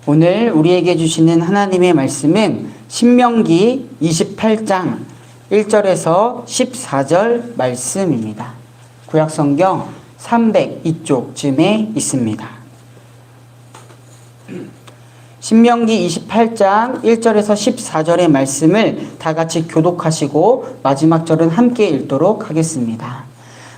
오늘 우리에게 주시는 하나님의 말씀은 신명기 28장 1절에서 14절 말씀입니다. 구약성경 302쪽쯤에 있습니다. 신명기 28장 1절에서 14절의 말씀을 다 같이 교독하시고 마지막 절은 함께 읽도록 하겠습니다.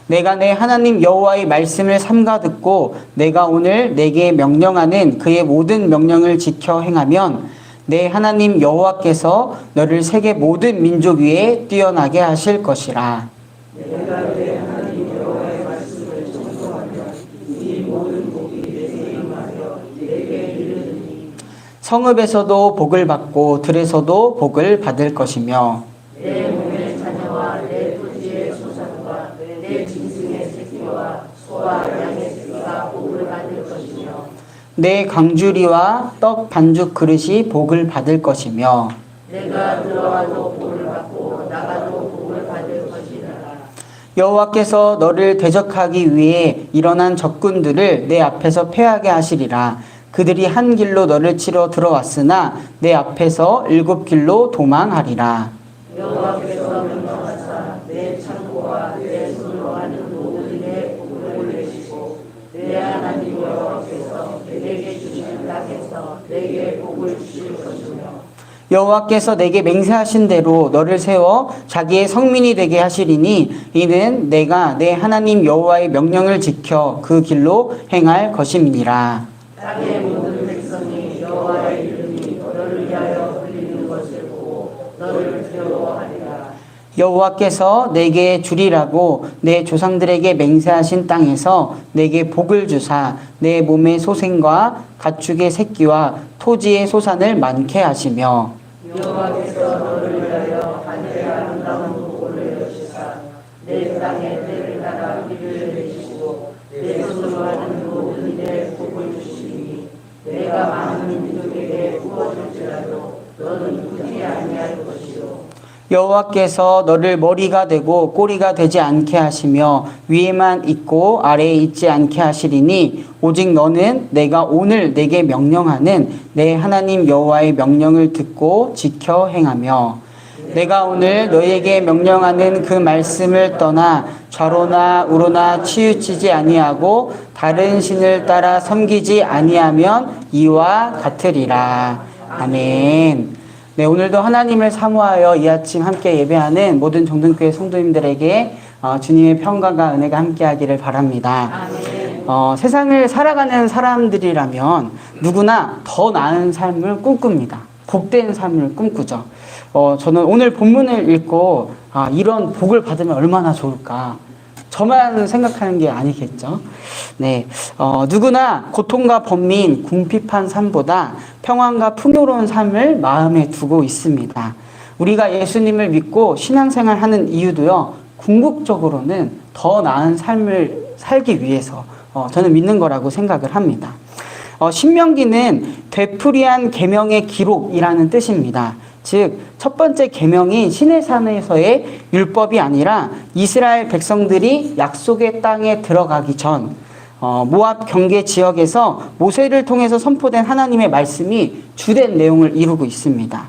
내가 내 하나님 여호와의 말씀을 삼가 듣고 내가 오늘 내게 명령하는 그의 모든 명령을 지켜 행하면 내 하나님 여호와께서 너를 세계 모든 민족 위에 뛰어나게 하실 것이라. 내가 내 하나님 여호와의 말씀을 정성하면 이 모든 복이 내게 임하여 내게 이르리니 성읍에서도 복을 받고 들에서도 복을 받을 것이며 내 몸의 자녀와 내 토지의 소산과 내 짐승의 새끼와 소와 양의 새끼가 복을 받을 것이며 내 강주리와 떡 반죽 그릇이 복을 받을 것이며 내가 들어가도 복을 받고 나가도 복을 받을 것이라. 여호와께서 너를 대적하기 위해 일어난 적군들을 내 앞에서 패하게 하시리라. 그들이 한 길로 너를 치러 들어왔으나 내 앞에서 7길로 도망하리라. 여호와께서 명령하사 내 창고와 내 손으로 하는 모든 내 복을 내시고 내 하나님 여호와께서 내게 주시는 땅에서 내게 복을 주실 것이며 여호와께서 내게 맹세하신 대로 너를 세워 자기의 성민이 되게 하시리니 이는 내가 내 하나님 여호와의 명령을 지켜 그 길로 행할 것임이니라. 땅의 모든 백성이 여호와의 이름이 너를 위하여 불리는 것을 보고 너를 두려워하리라. 여호와께서 내게 주리라고 내 조상들에게 맹세하신 땅에서 내게 복을 주사 내 몸의 소생과 가축의 새끼와 토지의 소산을 많게 하시며 여호와께서 너를 위하여 하늘의 아름다운 복을 여시사 내 땅에 때를 따라 비를 내시고 내 손으로 하는 모든 일에 복을 주시니 내가 많은 민족에게 부어줄지라도 너는 굳이 아니할 것이요 여호와께서 너를 머리가 되고 꼬리가 되지 않게 하시며 위에만 있고 아래에 있지 않게 하시리니 오직 너는 내가 오늘 내게 명령하는 내 하나님 여호와의 명령을 듣고 지켜 행하며 내가 오늘 너희에게 명령하는 그 말씀을 떠나 좌로나 우로나 치우치지 아니하고 다른 신을 따라 섬기지 아니하면 이와 같으리라. 아멘. 네, 오늘도 하나님을 사모하여 이 아침 함께 예배하는 모든 정든교회 성도님들에게 주님의 평강과 은혜가 함께하기를 바랍니다. 세상을 살아가는 사람들이라면 누구나 더 나은 삶을 꿈꿉니다. 복된 삶을 꿈꾸죠. 저는 오늘 본문을 읽고 이런 복을 받으면 얼마나 좋을까. 저만 생각하는 게 아니겠죠. 네, 누구나 고통과 번민, 궁핍한 삶보다 평안과 풍요로운 삶을 마음에 두고 있습니다. 우리가 예수님을 믿고 신앙생활하는 이유도요, 궁극적으로는 더 나은 삶을 살기 위해서 저는 믿는 거라고 생각을 합니다. 신명기는 되풀이한 계명의 기록이라는 뜻입니다. 즉, 첫 번째 계명인 시내산에서의 율법이 아니라 이스라엘 백성들이 약속의 땅에 들어가기 전 모압 경계 지역에서 모세를 통해서 선포된 하나님의 말씀이 주된 내용을 이루고 있습니다.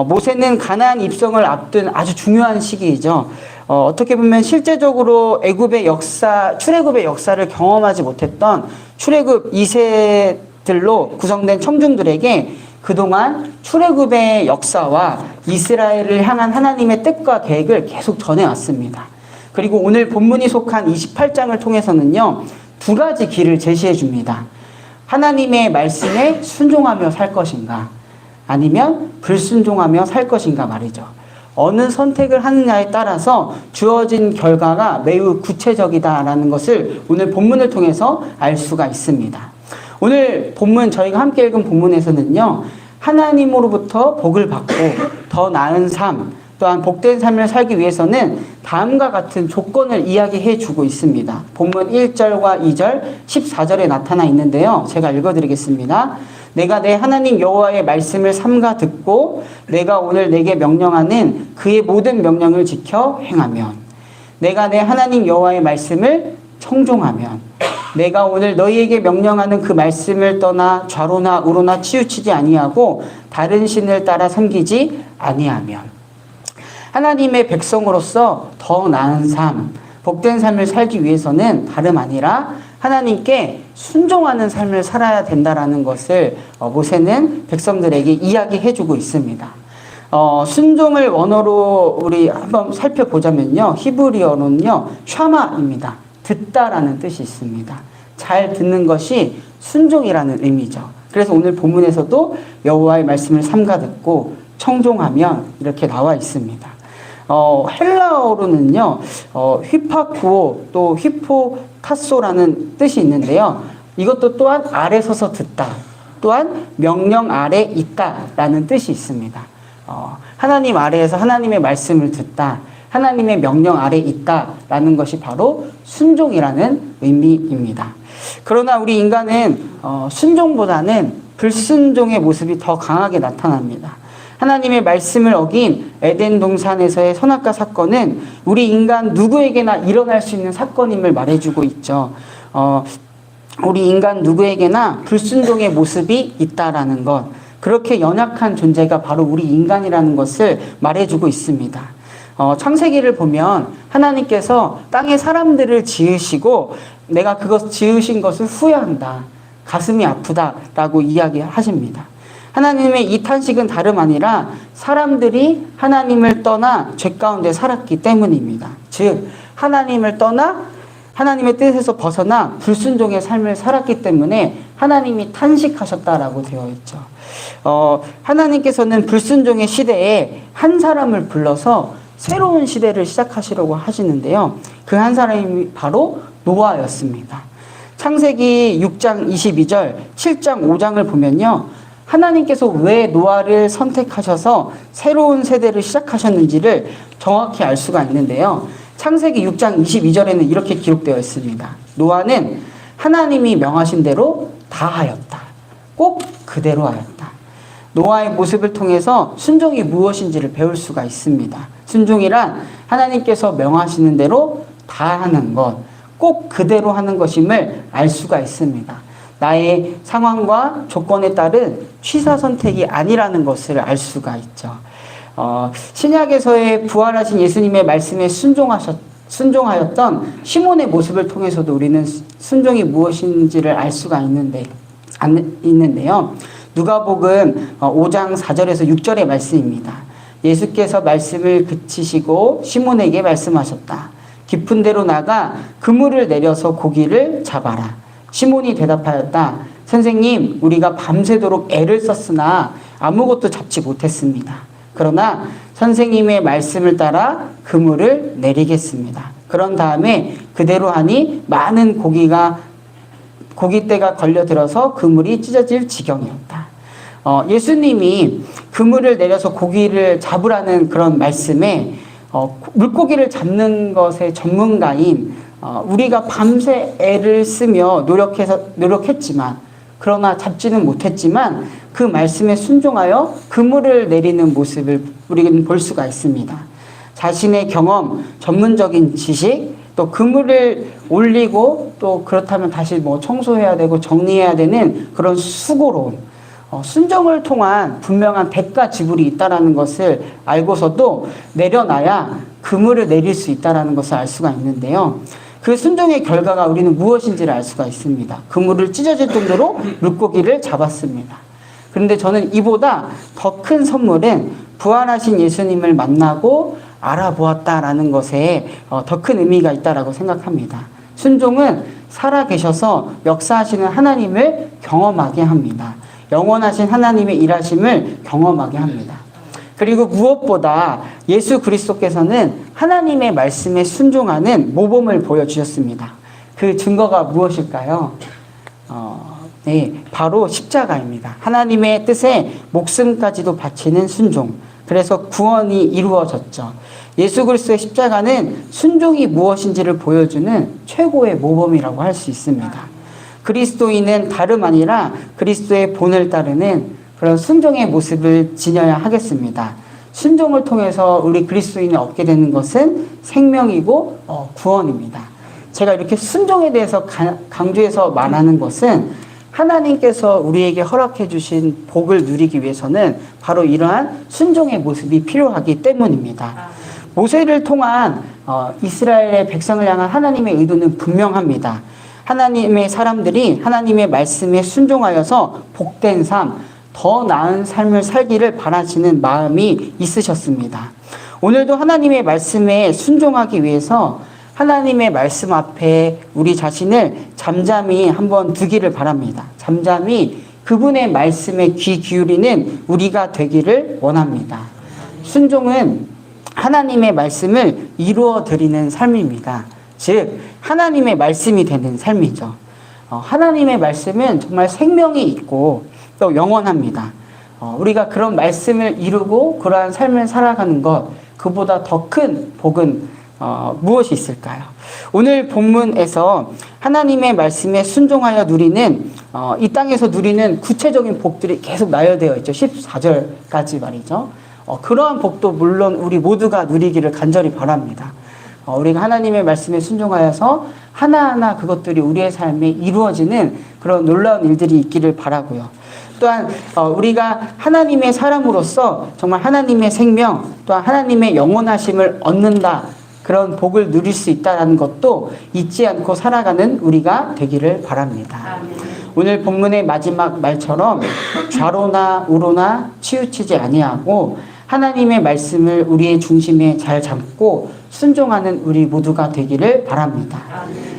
모세는 가나안 입성을 앞둔 아주 중요한 시기이죠. 어떻게 보면 실제적으로 애굽의 역사, 출애굽의 역사를 경험하지 못했던 출애굽 2세들로 구성된 청중들에게 그동안 출애굽의 역사와 이스라엘을 향한 하나님의 뜻과 계획을 계속 전해왔습니다. 그리고 오늘 본문이 속한 28장을 통해서는요, 두 가지 길을 제시해 줍니다. 하나님의 말씀에 순종하며 살 것인가, 아니면 불순종하며 살 것인가 말이죠. 어느 선택을 하느냐에 따라서 주어진 결과가 매우 구체적이다라는 것을 오늘 본문을 통해서 알 수가 있습니다. 오늘 본문, 저희가 함께 읽은 본문에서는요, 하나님으로부터 복을 받고 더 나은 삶, 또한 복된 삶을 살기 위해서는 다음과 같은 조건을 이야기해 주고 있습니다. 본문 1절과 2절, 14절에 나타나 있는데요. 제가 읽어드리겠습니다. 내가 내 하나님 여호와의 말씀을 삼가 듣고 내가 오늘 내게 명령하는 그의 모든 명령을 지켜 행하면, 내가 내 하나님 여호와의 말씀을 청종하면, 내가 오늘 너희에게 명령하는 그 말씀을 떠나 좌로나 우로나 치우치지 아니하고 다른 신을 따라 섬기지 아니하면. 하나님의 백성으로서 더 나은 삶, 복된 삶을 살기 위해서는 다름 아니라 하나님께 순종하는 삶을 살아야 된다라는 것을 모세는 백성들에게 이야기해주고 있습니다. 순종을 원어로 우리 한번 살펴보자면요, 히브리어로는요 샤마입니다. 듣다라는 뜻이 있습니다. 잘 듣는 것이 순종이라는 의미죠. 그래서 오늘 본문에서도 여호와의 말씀을 삼가 듣고 청종하면 이렇게 나와 있습니다. 헬라어로는요, 휘파쿠오 또 휘포타소라는 뜻이 있는데요. 이것도 또한 아래 서서 듣다, 또한 명령 아래 있다라는 뜻이 있습니다. 하나님 아래에서 하나님의 말씀을 듣다, 하나님의 명령 아래 있다라는 것이 바로 순종이라는 의미입니다. 그러나 우리 인간은 순종보다는 불순종의 모습이 더 강하게 나타납니다. 하나님의 말씀을 어긴 에덴 동산에서의 선악과 사건은 우리 인간 누구에게나 일어날 수 있는 사건임을 말해주고 있죠. 우리 인간 누구에게나 불순종의 모습이 있다라는 것, 그렇게 연약한 존재가 바로 우리 인간이라는 것을 말해주고 있습니다. 창세기를 보면 하나님께서 땅에 사람들을 지으시고 내가 그것 지으신 것을 후회한다, 가슴이 아프다라고 이야기하십니다. 하나님의 이 탄식은 다름 아니라 사람들이 하나님을 떠나 죄 가운데 살았기 때문입니다. 즉 하나님을 떠나 하나님의 뜻에서 벗어나 불순종의 삶을 살았기 때문에 하나님이 탄식하셨다라고 되어 있죠. 하나님께서는 불순종의 시대에 한 사람을 불러서 새로운 시대를 시작하시려고 하시는데요. 그 한 사람이 바로 노아였습니다. 창세기 6장 22절, 7장 5장을 보면요, 하나님께서 왜 노아를 선택하셔서 새로운 세대를 시작하셨는지를 정확히 알 수가 있는데요. 창세기 6장 22절에는 이렇게 기록되어 있습니다. 노아는 하나님이 명하신 대로 다 하였다. 꼭 그대로 하였다. 노아의 모습을 통해서 순종이 무엇인지를 배울 수가 있습니다. 순종이란 하나님께서 명하시는 대로 다 하는 것, 꼭 그대로 하는 것임을 알 수가 있습니다. 나의 상황과 조건에 따른 취사 선택이 아니라는 것을 알 수가 있죠. 신약에서의 부활하신 예수님의 말씀에 순종하였던 시몬의 모습을 통해서도 우리는 순종이 무엇인지를 알 수가 있는데요. 누가복음 5장 4절에서 6절의 말씀입니다. 예수께서 말씀을 그치시고 시몬에게 말씀하셨다. 깊은 데로 나가 그물을 내려서 고기를 잡아라. 시몬이 대답하였다. 선생님, 우리가 밤새도록 애를 썼으나 아무것도 잡지 못했습니다. 그러나 선생님의 말씀을 따라 그물을 내리겠습니다. 그런 다음에 그대로 하니 많은 고깃대가 걸려들어서 그물이 찢어질 지경이었다. 예수님이 그물을 내려서 고기를 잡으라는 그런 말씀에 물고기를 잡는 것의 전문가인 우리가 밤새 애를 쓰며 노력했지만, 그러나 잡지는 못했지만 그 말씀에 순종하여 그물을 내리는 모습을 우리는 볼 수가 있습니다. 자신의 경험, 전문적인 지식, 또 그물을 올리고 또 그렇다면 다시 청소해야 되고 정리해야 되는 그런 수고로움, 순종을 통한 분명한 대가 지불이 있다는 것을 알고서도 내려놔야 그물을 내릴 수 있다는 것을 알 수가 있는데요. 그 순종의 결과가 우리는 무엇인지를 알 수가 있습니다. 그물을 찢어질 정도로 물고기를 잡았습니다. 그런데 저는 이보다 더 큰 선물은 부활하신 예수님을 만나고 알아보았다라는 것에 더 큰 의미가 있다라고 생각합니다. 순종은 살아계셔서 역사하시는 하나님을 경험하게 합니다. 영원하신 하나님의 일하심을 경험하게 합니다. 그리고 무엇보다 예수 그리스도께서는 하나님의 말씀에 순종하는 모범을 보여주셨습니다. 그 증거가 무엇일까요? 바로 십자가입니다. 하나님의 뜻에 목숨까지도 바치는 순종. 그래서 구원이 이루어졌죠. 예수 그리스도의 십자가는 순종이 무엇인지를 보여주는 최고의 모범이라고 할 수 있습니다. 그리스도인은 다름 아니라 그리스도의 본을 따르는 그런 순종의 모습을 지녀야 하겠습니다. 순종을 통해서 우리 그리스도인이 얻게 되는 것은 생명이고 구원입니다. 제가 이렇게 순종에 대해서 강조해서 말하는 것은 하나님께서 우리에게 허락해 주신 복을 누리기 위해서는 바로 이러한 순종의 모습이 필요하기 때문입니다. 모세를 통한 이스라엘의 백성을 향한 하나님의 의도는 분명합니다. 하나님의 사람들이 하나님의 말씀에 순종하여서 복된 삶, 더 나은 삶을 살기를 바라시는 마음이 있으셨습니다. 오늘도 하나님의 말씀에 순종하기 위해서 하나님의 말씀 앞에 우리 자신을 잠잠히 한번 두기를 바랍니다. 잠잠히 그분의 말씀에 귀 기울이는 우리가 되기를 원합니다. 순종은 하나님의 말씀을 이루어 드리는 삶입니다. 즉 하나님의 말씀이 되는 삶이죠. 하나님의 말씀은 정말 생명이 있고 또 영원합니다. 우리가 그런 말씀을 이루고 그러한 삶을 살아가는 것, 그보다 더 큰 복은 무엇이 있을까요? 오늘 본문에서 하나님의 말씀에 순종하여 누리는 이 땅에서 누리는 구체적인 복들이 계속 나열되어 있죠. 14절까지 말이죠. 그러한 복도 물론 우리 모두가 누리기를 간절히 바랍니다. 우리가 하나님의 말씀에 순종하여서 하나하나 그것들이 우리의 삶에 이루어지는 그런 놀라운 일들이 있기를 바라고요. 또한 우리가 하나님의 사람으로서 정말 하나님의 생명, 또한 하나님의 영원하심을 얻는다, 그런 복을 누릴 수 있다는 것도 잊지 않고 살아가는 우리가 되기를 바랍니다. 오늘 본문의 마지막 말처럼 좌로나 우로나 치우치지 아니하고 하나님의 말씀을 우리의 중심에 잘 잡고 순종하는 우리 모두가 되기를 바랍니다.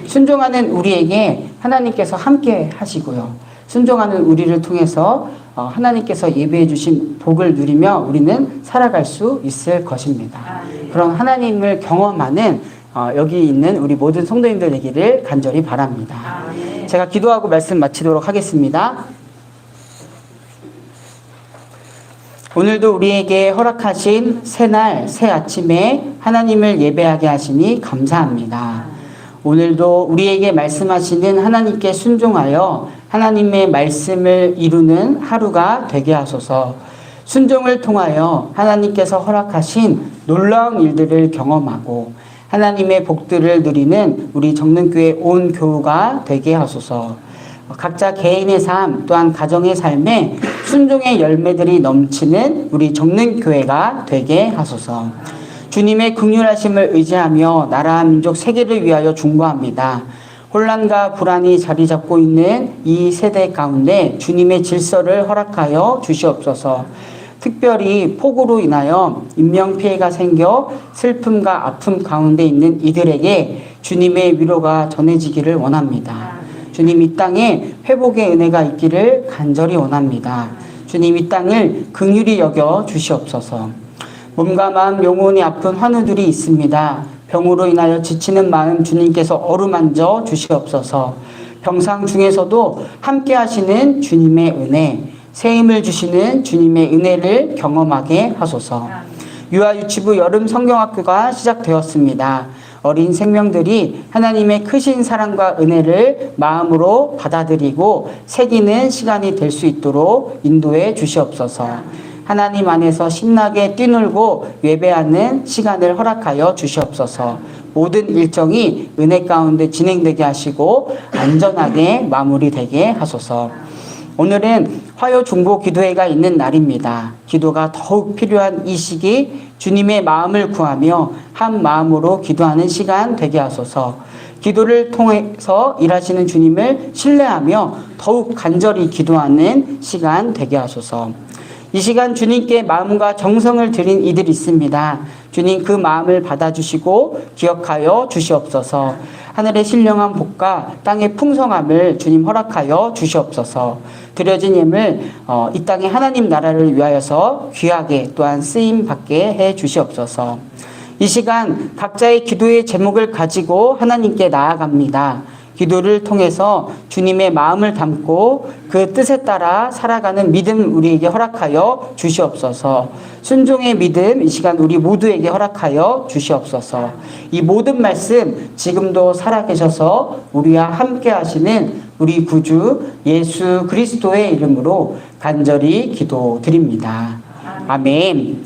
순종하는 우리에게 하나님께서 함께 하시고요. 순종하는 우리를 통해서 하나님께서 예배해 주신 복을 누리며 우리는 살아갈 수 있을 것입니다. 그런 하나님을 경험하는 여기 있는 우리 모든 성도님들 되기를 간절히 바랍니다. 제가 기도하고 말씀 마치도록 하겠습니다. 오늘도 우리에게 허락하신 새날 새 아침에 하나님을 예배하게 하시니 감사합니다. 오늘도 우리에게 말씀하시는 하나님께 순종하여 하나님의 말씀을 이루는 하루가 되게 하소서. 순종을 통하여 하나님께서 허락하신 놀라운 일들을 경험하고 하나님의 복들을 누리는 우리 정능교회 온 교우가 되게 하소서. 각자 개인의 삶 또한 가정의 삶에 순종의 열매들이 넘치는 우리 정능교회가 되게 하소서. 주님의 긍휼하심을 의지하며 나라 민족 세계를 위하여 중보합니다. 혼란과 불안이 자리 잡고 있는 이 세대 가운데 주님의 질서를 허락하여 주시옵소서. 특별히 폭우로 인하여 인명피해가 생겨 슬픔과 아픔 가운데 있는 이들에게 주님의 위로가 전해지기를 원합니다. 주님, 이 땅에 회복의 은혜가 있기를 간절히 원합니다. 주님, 이 땅을 긍휼히 여겨 주시옵소서. 몸과 마음, 영혼이 아픈 환우들이 있습니다. 병으로 인하여 지치는 마음 주님께서 어루만져 주시옵소서. 병상 중에서도 함께 하시는 주님의 은혜, 새 힘을 주시는 주님의 은혜를 경험하게 하소서. 유아유치부 여름 성경학교가 시작되었습니다. 어린 생명들이 하나님의 크신 사랑과 은혜를 마음으로 받아들이고 새기는 시간이 될 수 있도록 인도해 주시옵소서. 하나님 안에서 신나게 뛰놀고 예배하는 시간을 허락하여 주시옵소서. 모든 일정이 은혜 가운데 진행되게 하시고 안전하게 마무리되게 하소서. 오늘은 화요 중보 기도회가 있는 날입니다. 기도가 더욱 필요한 이 시기 주님의 마음을 구하며 한 마음으로 기도하는 시간 되게 하소서. 기도를 통해서 일하시는 주님을 신뢰하며 더욱 간절히 기도하는 시간 되게 하소서. 이 시간 주님께 마음과 정성을 드린 이들이 있습니다. 주님, 그 마음을 받아주시고 기억하여 주시옵소서. 하늘의 신령한 복과 땅의 풍성함을 주님 허락하여 주시옵소서. 드려진 예물 이 땅의 하나님 나라를 위하여서 귀하게 또한 쓰임받게 해 주시옵소서. 이 시간 각자의 기도의 제목을 가지고 하나님께 나아갑니다. 기도를 통해서 주님의 마음을 담고 그 뜻에 따라 살아가는 믿음 우리에게 허락하여 주시옵소서. 순종의 믿음 이 시간 우리 모두에게 허락하여 주시옵소서. 이 모든 말씀 지금도 살아계셔서 우리와 함께 하시는 우리 구주 예수 그리스도의 이름으로 간절히 기도드립니다. 아멘.